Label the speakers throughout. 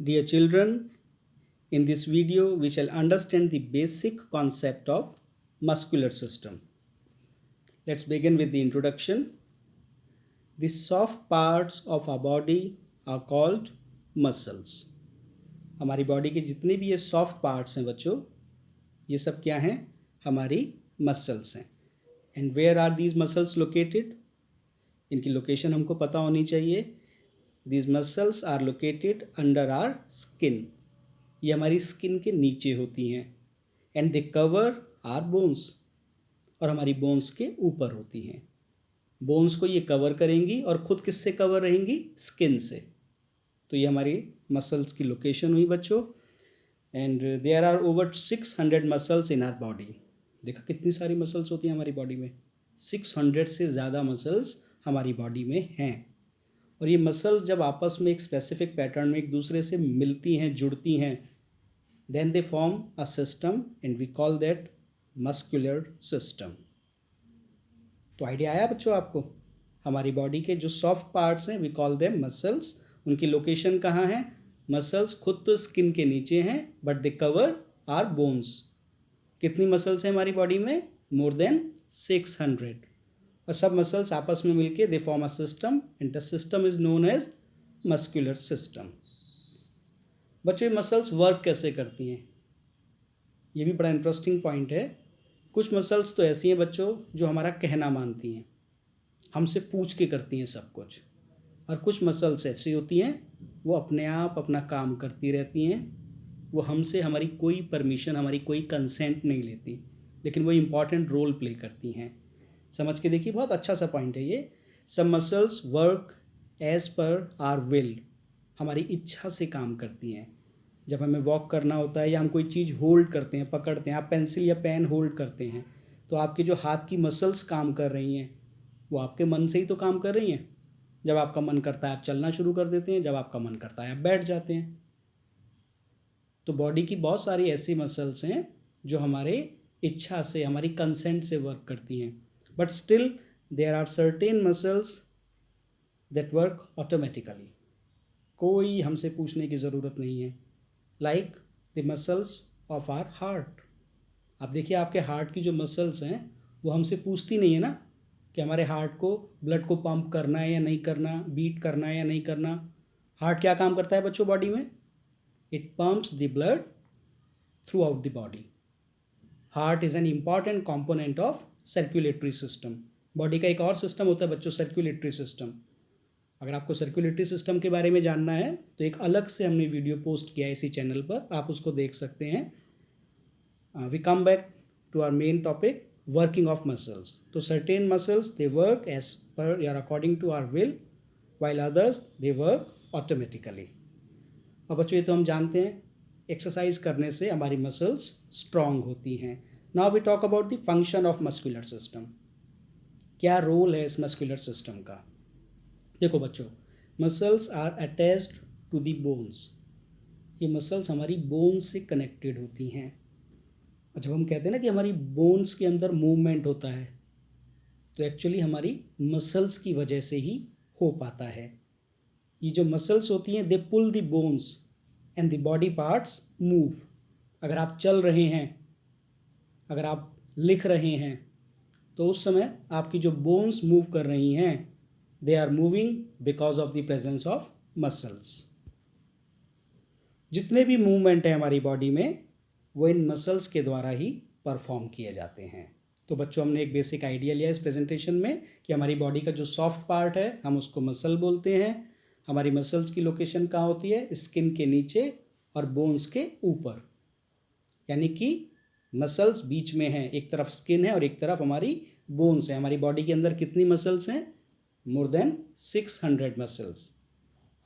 Speaker 1: Dear children, in this video we shall understand the basic concept of muscular system. Let's begin with the introduction. The soft parts of our body are called muscles. हमारी body के जितने भी ये soft parts हैं बच्चों, ये सब क्या हैं? हमारी मसल्स हैं. And where are these muscles located? इनकी लोकेशन हमको पता होनी चाहिए. These muscles are located under our skin. ये हमारी स्किन के नीचे होती हैं. And they cover our bones. और हमारी बोन्स के ऊपर होती हैं. बोन्स को ये कवर करेंगी और खुद किससे कवर रहेंगी? स्किन से. तो ये हमारी मसल्स की लोकेशन हुई बच्चों. And there are over 600 muscles in our body. देखा कितनी सारी मसल्स होती हैं हमारी बॉडी में. 600 से ज़्यादा मसल्स हमारी बॉडी में हैं. और ये मसल्स जब आपस में एक स्पेसिफिक पैटर्न में एक दूसरे से मिलती हैं, जुड़ती हैं, then they form a system and we call that muscular system. तो आइडिया आया बच्चों आपको? हमारी बॉडी के जो सॉफ्ट पार्ट्स हैं वी कॉल देम मसल्स. उनकी लोकेशन कहाँ है? मसल्स खुद तो स्किन के नीचे हैं but they cover our bones. कितनी मसल्स हैं हमारी बॉडी में? More than 600. और सब मसल्स आपस में मिलके they form a system and the system is known as muscular system. बच्चों ये मसल्स वर्क कैसे करती हैं? ये भी बड़ा इंटरेस्टिंग पॉइंट है. कुछ मसल्स तो ऐसी हैं बच्चों जो हमारा कहना मानती हैं, हमसे पूछ के करती हैं सब कुछ. और कुछ मसल्स ऐसी होती हैं वो अपने आप अपना काम करती रहती हैं. वो हमसे हमारी कोई परमिशन, हमारी कोई कंसेंट नहीं लेती, लेकिन वो इम्पॉर्टेंट रोल प्ले करती हैं. समझ के देखिए, बहुत अच्छा सा पॉइंट है ये. Some muscles work as per our will. हमारी इच्छा से काम करती हैं. जब हमें वॉक करना होता है या हम कोई चीज़ होल्ड करते हैं, पकड़ते हैं, आप पेंसिल या पेन होल्ड करते हैं, तो आपके जो हाथ की मसल्स काम कर रही हैं वो आपके मन से ही तो काम कर रही हैं. जब आपका मन करता है आप चलना शुरू कर देते हैं, जब आपका मन करता है आप बैठ जाते हैं. तो बॉडी की बहुत सारी ऐसी मसल्स हैं जो हमारे इच्छा से, हमारी कंसेंट से वर्क करती हैं. But still there are certain muscles that work automatically. कोई हमसे पूछने की ज़रूरत नहीं है. Like the muscles of our heart. आप देखिए आपके हार्ट की जो मसल्स हैं वो हमसे पूछती नहीं है ना कि हमारे हार्ट को, ब्लड को पंप करना है या नहीं करना, बीट करना है या नहीं करना. हार्ट क्या काम करता है बच्चों बॉडी में? It pumps the blood through out the body. Heart is an important component of circulatory system. Body का एक और सिस्टम होता है बच्चों, सर्कुलेटरी सिस्टम. अगर आपको सर्कुलेटरी सिस्टम के बारे में जानना है तो एक अलग से हमने वीडियो पोस्ट किया है इसी चैनल पर, आप उसको देख सकते हैं. We come back to our main topic, working of muscles. तो certain muscles they work as per या according to our will, while others they work automatically. अब बच्चों ये तो हम जानते हैं, एक्सरसाइज करने से हमारी मसल्स स्ट्रांग होती हैं. Now we talk about the function of muscular system. क्या रोल है इस मस्कुलर सिस्टम का? देखो बच्चों, muscles are attached to the bones. ये मसल्स हमारी बोन्स से कनेक्टेड होती हैं. जब हम कहते हैं ना कि हमारी बोन्स के अंदर मूवमेंट होता है, तो एक्चुअली हमारी मसल्स की वजह से ही हो पाता है. ये जो मसल्स होती हैं they pull the bones and the body parts move. अगर आप चल रहे हैं, अगर आप लिख रहे हैं, तो उस समय आपकी जो बोन्स मूव कर रही हैं, they are moving because of the presence of muscles. जितने भी मूवमेंट है हमारी बॉडी में वो इन मसल्स के द्वारा ही परफॉर्म किए जाते हैं. तो बच्चों हमने एक बेसिक आइडिया लिया इस प्रेजेंटेशन में कि हमारी बॉडी का जो सॉफ्ट पार्ट है हम उसको मसल बोलते हैं. हमारी मसल्स की लोकेशन कहाँ होती है? स्किन के नीचे और बोन्स के ऊपर. यानी कि मसल्स बीच में हैं, एक तरफ स्किन है और एक तरफ हमारी बोन्स है. हमारी बॉडी के अंदर कितनी मसल्स हैं? मोर देन 600 मसल्स.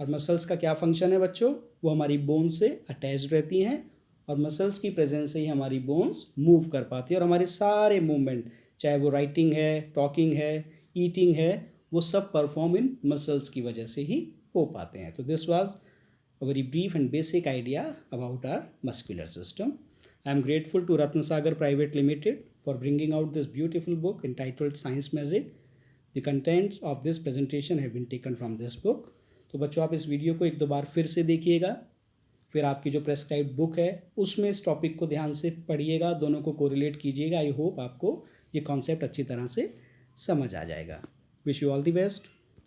Speaker 1: और मसल्स का क्या फंक्शन है बच्चों? वो हमारी बोन्स से अटैच रहती हैं और मसल्स की प्रेजेंस से ही हमारी बोन्स मूव कर पाती है. और हमारे सारे मूवमेंट, चाहे वो राइटिंग है, टॉकिंग है, ईटिंग है, वो सब परफॉर्म इन मसल्स की वजह से ही हो पाते हैं. तो this was a very brief and basic idea about our muscular system. I am grateful to Ratnasagar Private Limited for bringing out this beautiful book entitled Science Magic. The contents of this presentation have been taken from this book. तो बच्चों आप इस video को एक दो बार फिर से देखिएगा फिर आपकी जो प्रेस्क्राइब्ड बुक है उसमें इस टॉपिक को ध्यान से पढ़िएगा, दोनों को कोरिलेट कीजिएगा। आई होप आपको ये कॉन्सेप्ट अच्छी तरह से समझ आ जाएगा। Wish you all the best.